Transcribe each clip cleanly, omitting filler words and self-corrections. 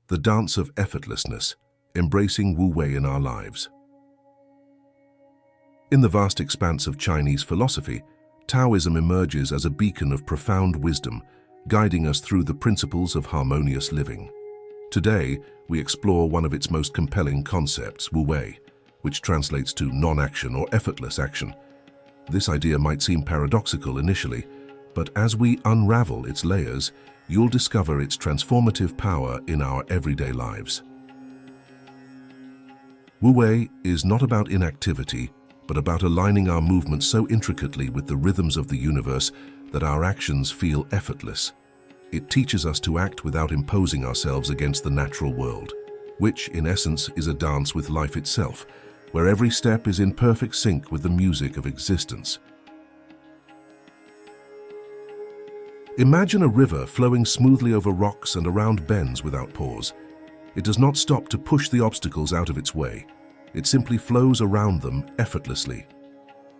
the dance of effortlessness, embracing Wu Wei in our lives. In the vast expanse of Chinese philosophy, Taoism emerges as a beacon of profound wisdom, guiding us through the principles of harmonious living. Today, we explore one of its most compelling concepts, Wu Wei, which translates to non-action or effortless action. This idea might seem paradoxical initially, but as we unravel its layers, you'll discover its transformative power in our everyday lives. Wu Wei is not about inactivity, but about aligning our movements so intricately with the rhythms of the universe that our actions feel effortless. It teaches us to act without imposing ourselves against the natural world, which, in essence, is a dance with life itself, where every step is in perfect sync with the music of existence. Imagine a river flowing smoothly over rocks and around bends without pause. It does not stop to push the obstacles out of its way. It simply flows around them effortlessly.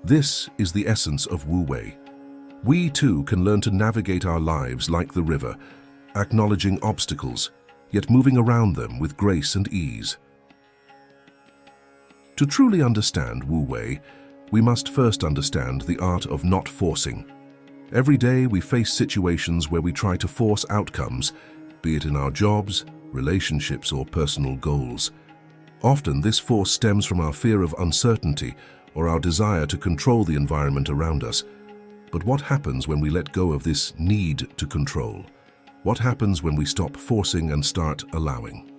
This is the essence of Wu Wei. We too can learn to navigate our lives like the river, acknowledging obstacles, yet moving around them with grace and ease. To truly understand Wu Wei, we must first understand the art of not forcing. Every day we face situations where we try to force outcomes, be it in our jobs, relationships, or personal goals. Often this force stems from our fear of uncertainty or our desire to control the environment around us. But what happens when we let go of this need to control? What happens when we stop forcing and start allowing?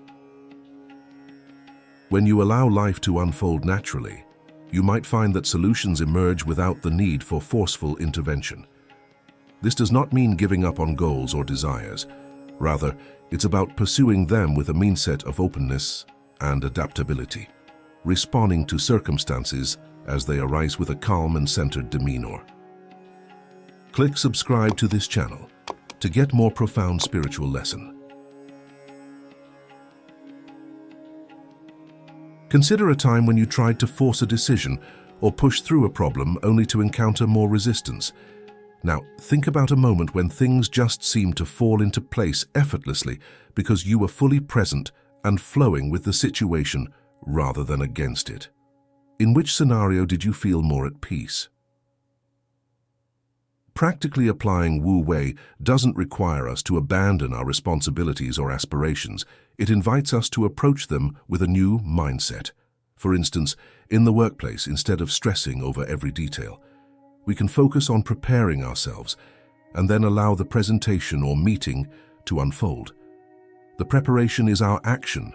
When you allow life to unfold naturally, you might find that solutions emerge without the need for forceful intervention. This does not mean giving up on goals or desires. Rather, it's about pursuing them with a mindset of openness and adaptability, responding to circumstances as they arise with a calm and centered demeanor. Click subscribe to this channel to get more profound spiritual lesson. Consider a time when you tried to force a decision or push through a problem only to encounter more resistance. Now, think about a moment when things just seemed to fall into place effortlessly because you were fully present and flowing with the situation rather than against it. In which scenario did you feel more at peace? Practically applying Wu Wei doesn't require us to abandon our responsibilities or aspirations. It invites us to approach them with a new mindset. For instance, in the workplace, instead of stressing over every detail, we can focus on preparing ourselves and then allow the presentation or meeting to unfold. The preparation is our action,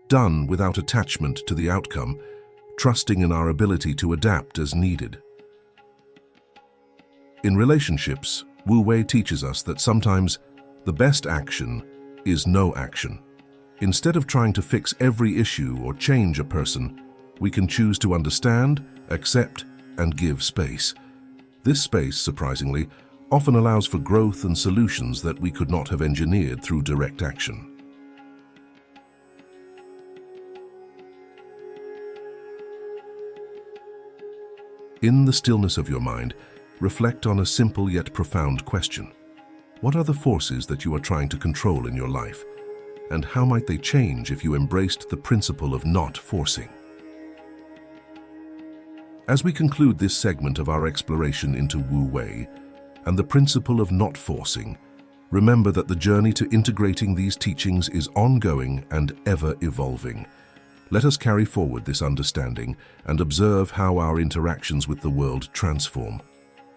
done without attachment to the outcome, trusting in our ability to adapt as needed. In relationships, Wu Wei teaches us that sometimes the best action is no action. Instead of trying to fix every issue or change a person, we can choose to understand, accept, and give space. This space, surprisingly, often allows for growth and solutions that we could not have engineered through direct action. In the stillness of your mind, reflect on a simple yet profound question. What are the forces that you are trying to control in your life? And how might they change if you embraced the principle of not forcing? As we conclude this segment of our exploration into Wu Wei and the principle of not forcing, remember that the journey to integrating these teachings is ongoing and ever evolving. Let us carry forward this understanding and observe how our interactions with the world transform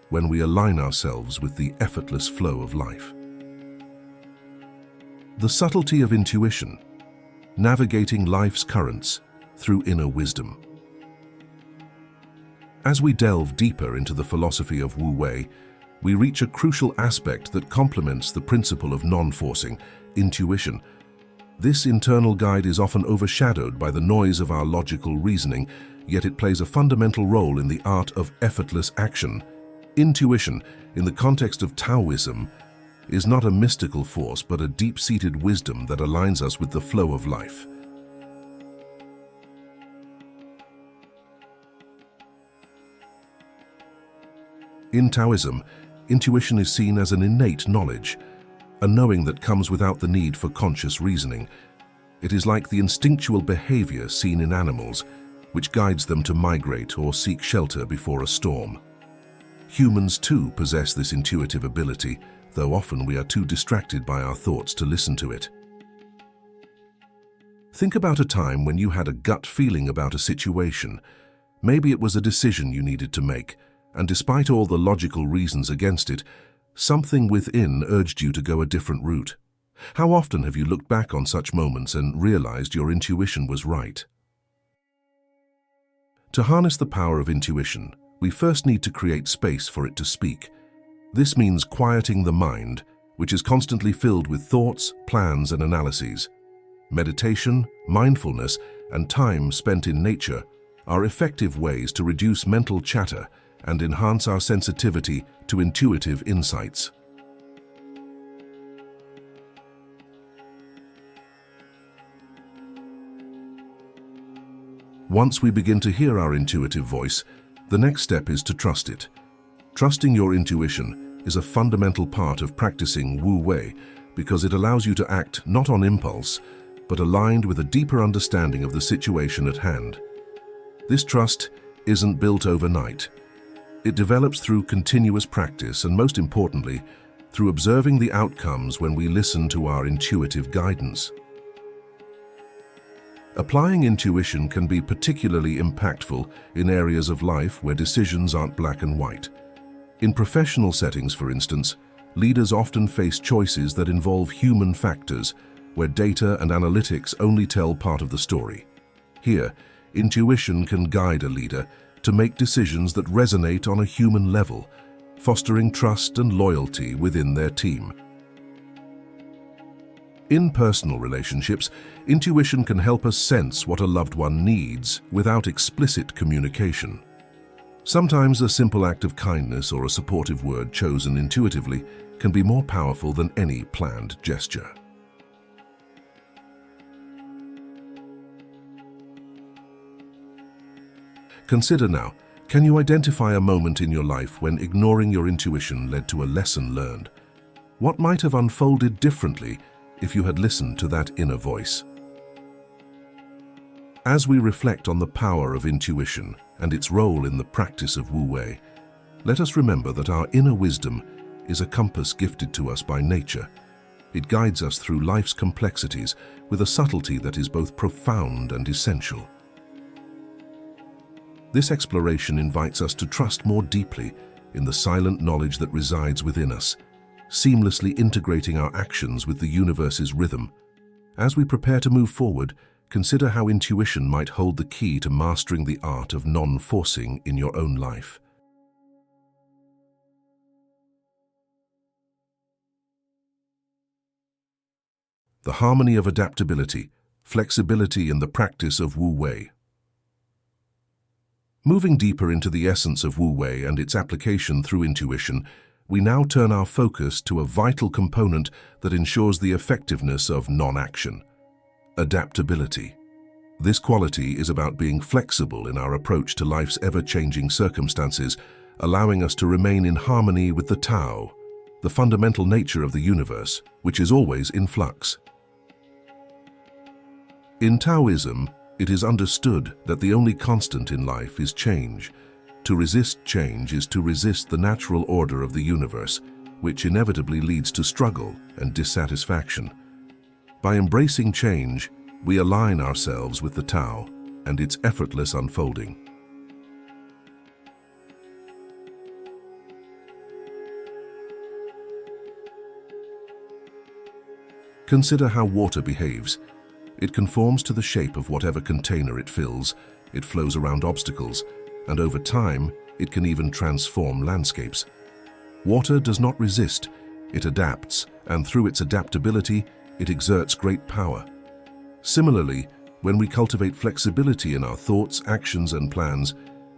when we align ourselves with the effortless flow of life. The subtlety of intuition, navigating life's currents through inner wisdom. As we delve deeper into the philosophy of Wu Wei, we reach a crucial aspect that complements the principle of non-forcing, intuition. This internal guide is often overshadowed by the noise of our logical reasoning, yet it plays a fundamental role in the art of effortless action. Intuition, in the context of Taoism, is not a mystical force but a deep-seated wisdom that aligns us with the flow of life. In Taoism, intuition is seen as an innate knowledge, a knowing that comes without the need for conscious reasoning. It is like the instinctual behavior seen in animals, which guides them to migrate or seek shelter before a storm. Humans too possess this intuitive ability, though often we are too distracted by our thoughts to listen to it. Think about a time when you had a gut feeling about a situation. Maybe it was a decision you needed to make, and despite all the logical reasons against it, something within urged you to go a different route. How often have you looked back on such moments and realized your intuition was right? To harness the power of intuition, we first need to create space for it to speak. This means quieting the mind, which is constantly filled with thoughts, plans, and analyses. Meditation, mindfulness, and time spent in nature are effective ways to reduce mental chatter and enhance our sensitivity to intuitive insights. Once we begin to hear our intuitive voice, the next step is to trust it. Trusting your intuition is a fundamental part of practicing Wu Wei because it allows you to act not on impulse, but aligned with a deeper understanding of the situation at hand. This trust isn't built overnight. It develops through continuous practice and, most importantly, through observing the outcomes when we listen to our intuitive guidance. Applying intuition can be particularly impactful in areas of life where decisions aren't black and white. In professional settings, for instance, leaders often face choices that involve human factors, where data and analytics only tell part of the story. Here, intuition can guide a leader to make decisions that resonate on a human level, fostering trust and loyalty within their team. In personal relationships, intuition can help us sense what a loved one needs without explicit communication. Sometimes a simple act of kindness or a supportive word chosen intuitively can be more powerful than any planned gesture. Consider now, can you identify a moment in your life when ignoring your intuition led to a lesson learned? What might have unfolded differently if you had listened to that inner voice? As we reflect on the power of intuition and its role in the practice of Wu Wei, let us remember that our inner wisdom is a compass gifted to us by nature. It guides us through life's complexities with a subtlety that is both profound and essential. This exploration invites us to trust more deeply in the silent knowledge that resides within us, seamlessly integrating our actions with the universe's rhythm. As we prepare to move forward, consider how intuition might hold the key to mastering the art of non-forcing in your own life. The harmony of adaptability, flexibility in the practice of Wu Wei. Moving deeper into the essence of Wu Wei and its application through intuition, we now turn our focus to a vital component that ensures the effectiveness of non-action: adaptability. This quality is about being flexible in our approach to life's ever-changing circumstances, allowing us to remain in harmony with the Tao, the fundamental nature of the universe, which is always in flux. In Taoism, it is understood that the only constant in life is change. To resist change is to resist the natural order of the universe, which inevitably leads to struggle and dissatisfaction. By embracing change, we align ourselves with the Tao and its effortless unfolding. Consider how water behaves. It conforms to the shape of whatever container it fills, it flows around obstacles, and over time, it can even transform landscapes. Water does not resist, it adapts, and through its adaptability, it exerts great power. Similarly, when we cultivate flexibility in our thoughts, actions, and plans,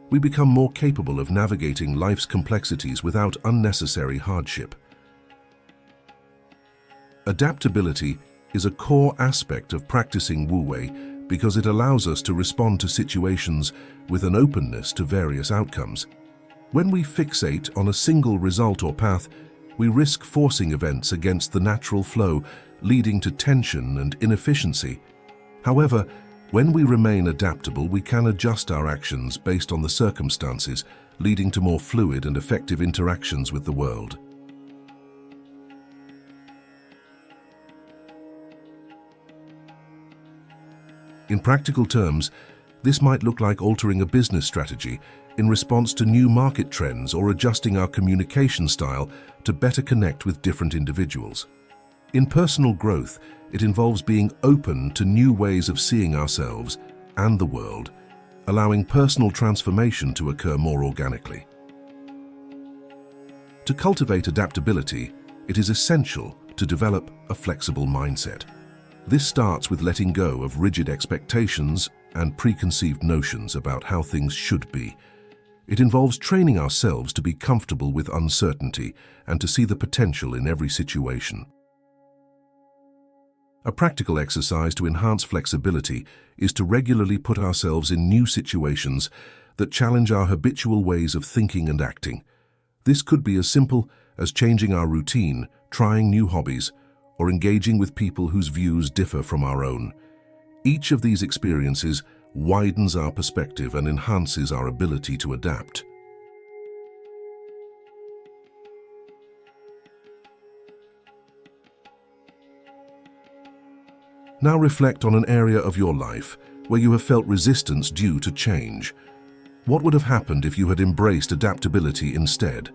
we become more capable of navigating life's complexities without unnecessary hardship. Adaptability is a core aspect of practicing Wu Wei because it allows us to respond to situations with an openness to various outcomes. When we fixate on a single result or path, we risk forcing events against the natural flow, leading to tension and inefficiency. However, when we remain adaptable, we can adjust our actions based on the circumstances, leading to more fluid and effective interactions with the world. In practical terms, this might look like altering a business strategy in response to new market trends or adjusting our communication style to better connect with different individuals. In personal growth, it involves being open to new ways of seeing ourselves and the world, allowing personal transformation to occur more organically. To cultivate adaptability, it is essential to develop a flexible mindset. This starts with letting go of rigid expectations and preconceived notions about how things should be. It involves training ourselves to be comfortable with uncertainty and to see the potential in every situation. A practical exercise to enhance flexibility is to regularly put ourselves in new situations that challenge our habitual ways of thinking and acting. This could be as simple as changing our routine, trying new hobbies, or engaging with people whose views differ from our own. Each of these experiences widens our perspective and enhances our ability to adapt. Now reflect on an area of your life where you have felt resistance due to change. What would have happened if you had embraced adaptability instead?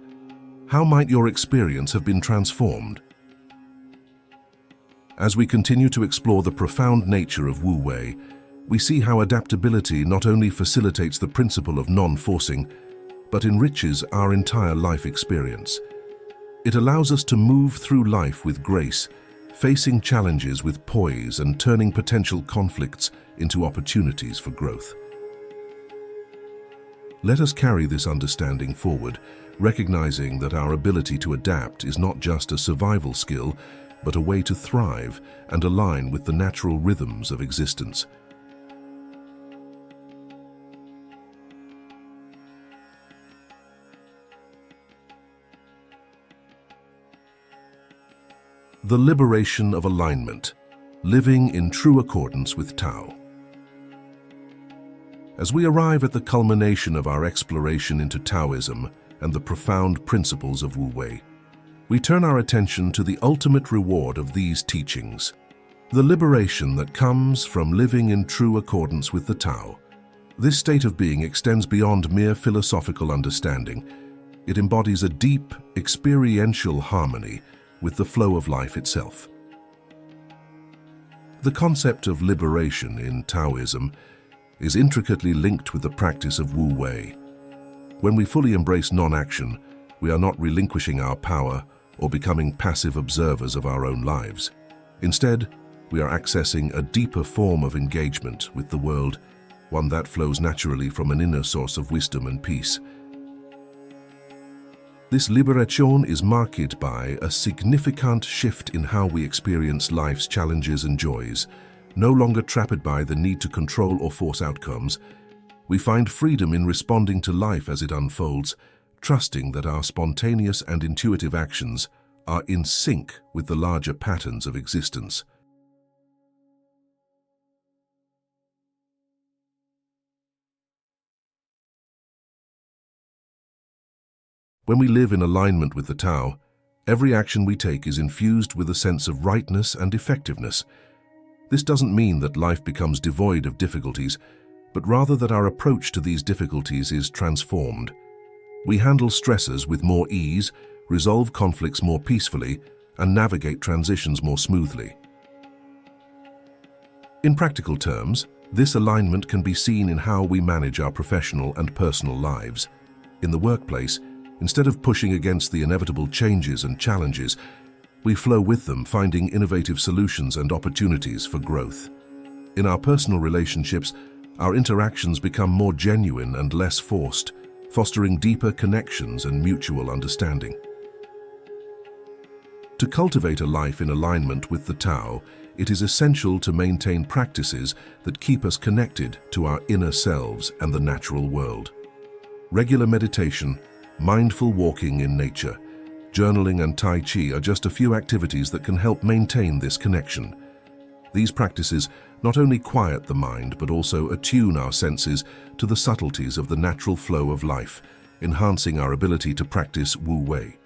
How might your experience have been transformed? As we continue to explore the profound nature of Wu Wei, we see how adaptability not only facilitates the principle of non-forcing, but enriches our entire life experience. It allows us to move through life with grace, facing challenges with poise and turning potential conflicts into opportunities for growth. Let us carry this understanding forward, recognizing that our ability to adapt is not just a survival skill, but a way to thrive and align with the natural rhythms of existence. The liberation of alignment, living in true accordance with Tao. As we arrive at the culmination of our exploration into Taoism and the profound principles of Wu Wei, we turn our attention to the ultimate reward of these teachings, the liberation that comes from living in true accordance with the Tao. This state of being extends beyond mere philosophical understanding. It embodies a deep, experiential harmony with the flow of life itself. The concept of liberation in Taoism is intricately linked with the practice of Wu Wei. When we fully embrace non-action, we are not relinquishing our power or becoming passive observers of our own lives. Instead, we are accessing a deeper form of engagement with the world, one that flows naturally from an inner source of wisdom and peace. This liberation is marked by a significant shift in how we experience life's challenges and joys. No longer trapped by the need to control or force outcomes, we find freedom in responding to life as it unfolds, trusting that our spontaneous and intuitive actions are in sync with the larger patterns of existence. When we live in alignment with the Tao, every action we take is infused with a sense of rightness and effectiveness. This doesn't mean that life becomes devoid of difficulties, but rather that our approach to these difficulties is transformed. We handle stresses with more ease, resolve conflicts more peacefully, and navigate transitions more smoothly. In practical terms, this alignment can be seen in how we manage our professional and personal lives. In the workplace, instead of pushing against the inevitable changes and challenges, we flow with them, finding innovative solutions and opportunities for growth. In our personal relationships, our interactions become more genuine and less forced, fostering deeper connections and mutual understanding. To cultivate a life in alignment with the Tao, it is essential to maintain practices that keep us connected to our inner selves and the natural world. Regular meditation, mindful walking in nature, journaling and Tai Chi are just a few activities that can help maintain this connection. These practices not only quiet the mind but also attune our senses to the subtleties of the natural flow of life, enhancing our ability to practice Wu Wei.